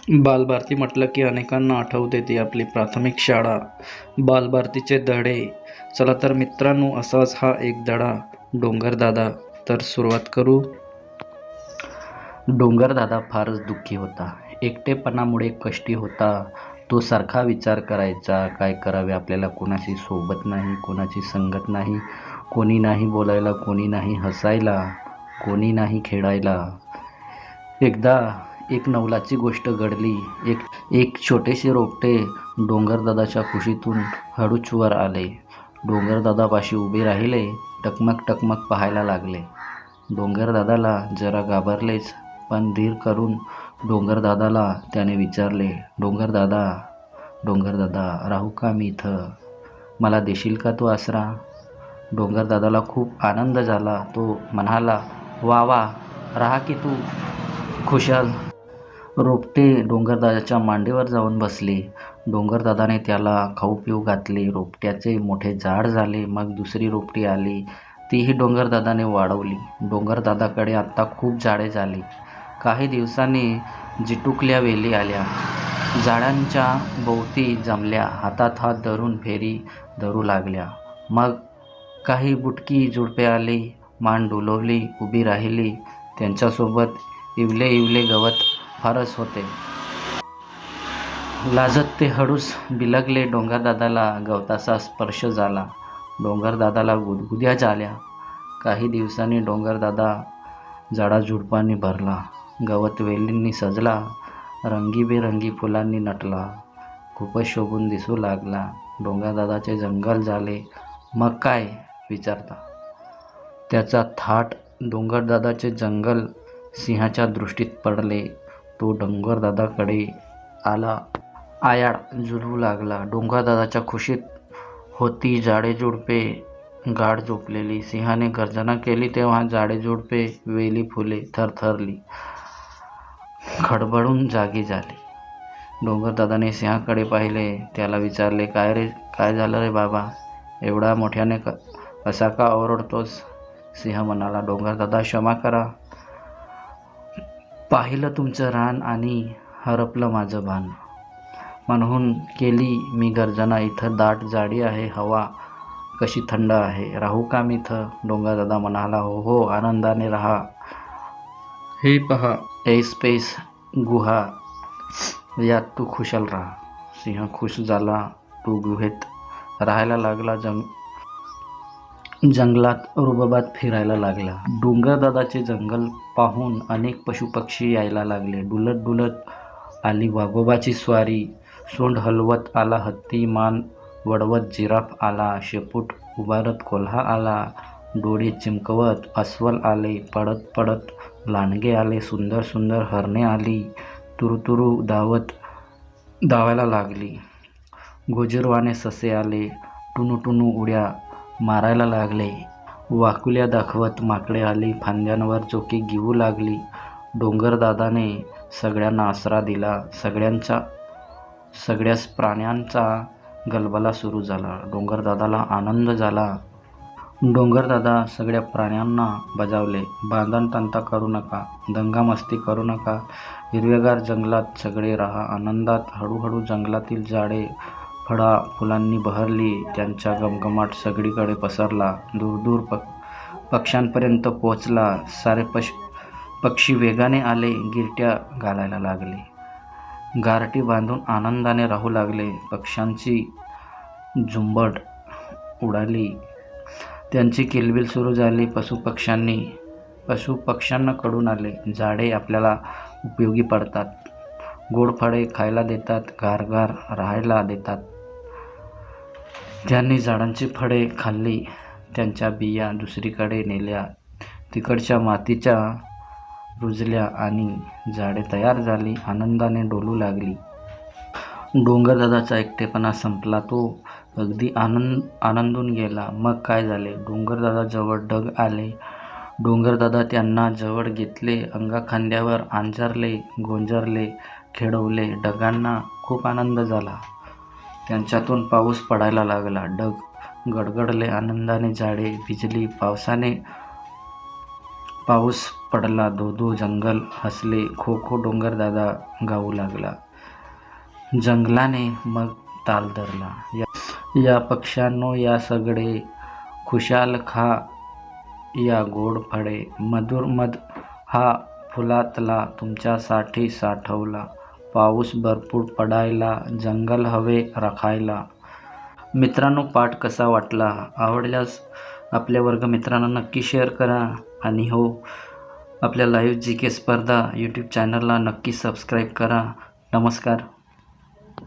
बालभारती म्हटलं की अनेकांना आठवते ती आपली प्राथमिक शाळा. बालभारतीचे धडे. चला तर मित्रांनो, असाच हा एक धडा डोंगरदादा. तर सुरुवात करू. डोंगरदादा फारच दुःखी होता. एकटेपणामुळे कष्टी होता. तो सारखा विचार करायचा, काय करावे आपल्याला. कोणाशी सोबत नाही, कोणाची संगत नाही, कोणी नाही बोलायला, कोणी नाही हसायला, कोणी नाही खेळायला. एकदा एक नवलाची गोष्ट घडली. एक छोटेसे रोपटे डोंगरदादाच्या कुशीतून हळूच वर आले. डोंगरदादापाशी उभे राहिले. टकमक टकमक पाहायला लागले. डोंगरदादाला जरा घाबरलेच, पण धीर करून डोंगरदादाला त्याने विचारले, डोंगरदादा, डोंगरदादा, राहू का मी इथं? मला देशील का तू आसरा? डोंगरदादाला खूप आनंद झाला. तो म्हणाला, वा वा, राहा की तू खुशाल. रोपटे डोंगरदादाच्या मांडीवर जाऊन बसले. डोंगरदादाने त्याला खाऊ पिऊ घातले. रोपट्याचे मोठे झाड झाले. मग दुसरी रोपटी आली. तीही डोंगरदादाने वाढवली. डोंगरदादाकडे आता खूप झाडे झाली. काही दिवसांनी जिटुकल्या वेली आल्या. झाडांच्या भोवती जमल्या. हातात हात धरून फेरी धरू लागल्या. मग काही बुटकी झुडपे आली. मान डोलवली, उभी राहिली. त्यांच्यासोबत इवले इवले गवत फारच होते. लाजत ते हळूच बिलगले. डोंगरदादाला गवताचा स्पर्श झाला. डोंगरदादाला गुदगुद्या झाल्या. काही दिवसांनी डोंगरदादा झाडाझुडपांनी भरला. गवत वेलींनी सजला. रंगीबेरंगी फुलांनी नटला. खूपच शोभून दिसू लागला. डोंगरदादाचे जंगल झाले. मग काय विचारता? त्याचा थाट. डोंगरदादाचे जंगल सिंहाच्या दृष्टीत पडले. तो डोंगरदादाकडे आला. आयाळ झुलवू लागला. डोंगरदादाच्या खुशीत होती झाडेझुडपे गाढ झोपलेली. सिंहाने गर्जना केली तेव्हा झाडेझुडपे, वेली, फुले थरथरली, खडबडून जागी झाली. डोंगरदादाने सिंहाकडे पाहिले. त्याला विचारले, काय रे, काय झालं रे बाबा? एवढा मोठ्याने कसा का ओरडतोस? सिंह म्हणाला, डोंगरदादा, क्षमा करा. पाहिलं तुमचं रान आणि हरपलं माझं भान. म्हणून केली मी गर्जना. इथं दाट झाडी आहे. हवा कशी थंड आहे. राहू का मी इथं? डोंगरदादा म्हणाला, हो हो, आनंदाने राहा. हे पहा, ऐस पैस गुहा, यात तू खुशाल राहा. सिंह खुश झाला. तो गुहेत राहायला लागला. जंगलात रुबाबात फिरायला लागला. डोंगरदादाचे जंगल पाहून अनेक पशुपक्षी यायला लागले. डुलत डुलत आली वाघोबाची स्वारी. सोंड हलवत आला हत्ती. मान वडवत जिराफ आला. शेपूट उभारत कोल्हा आला. डोळे चिमकवत अस्वल आले. पडत पडत लांडगे आले. सुंदर सुंदर हरणे आली. तुरुतुरु धावायला लागली. गोजीरवाणे ससे आले. टुनूटुनू उड्या मारायला लागले. वाकुल्या दाखवत माकडे आली. फांद्यांवर चोकी घेऊ लागली. डोंगरदादाने सगळ्यांना आसरा दिला. सगळ्याच प्राण्यांचा गलबला सुरू झाला. डोंगरदादाला आनंद झाला. डोंगरदादा सगळ्या प्राण्यांना बजावले, भांडणतंटा करू नका, दंगामस्ती करू नका. हिरव्यागार जंगलात सगळे राहा आनंदात. हळूहळू जंगलातील झाडे फळा फुलांनी बहरली. त्यांचा घमघमाट सगळीकडे पसरला. दूर पक्ष्यांपर्यंत पोहोचला. सारे पक्षी वेगाने आले. गिरट्या घालायला लागले. गारटी बांधून आनंदाने राहू लागले. पक्ष्यांची झुंबड उडाली. त्यांची किलबिल सुरू झाली. पशुपक्ष्यांना कळून आले, झाडे आपल्याला उपयोगी पडतात. गोड फळे खायला देतात, गारगार राहायला देतात. त्यांनी झाडांची फळे खाल्ली. त्यांच्या बिया दुसरीकडे नेल्या. तिकडच्या मातीच्या रुजल्या आणि झाडे तयार झाली. आनंदाने डोलू लागली. डोंगरदादाचा एकटेपणा संपला. तो अगदी आनंदून गेला. मग काय झाले? डोंगरदादा जवळ ढग आले. डोंगरदादा त्यांना जवळ घेतले. अंगाखांद्यावर अंजारले, गोंजारले, खेळवले. ढगांना खूप आनंद झाला. त्यांच्यातून पाऊस पडायला लागला. ढग गडगडले. आनंदाने झाडे भिजली. पाऊस पडला धो धो, जंगल हसले खो खो, डोंगरदादा गाऊ लागला. जंगलाने मग ताल धरला. या पक्ष्यांनो या सगळे, खुशाल खा या गोड फळे, मधुर मध हा फुलातला तुमच्यासाठी साठवला. पाऊस भरपूर पडायला, जंगल हवे राखायला. मित्रांनो, पाठ कसा वाटला? आवडल्यास आपल्या वर्गमित्रांना नक्की शेअर करा. आणि हो, आपल्या लाईव्ह GK स्पर्धा यूट्यूब चॅनलला नक्की सबस्क्राईब करा. नमस्कार.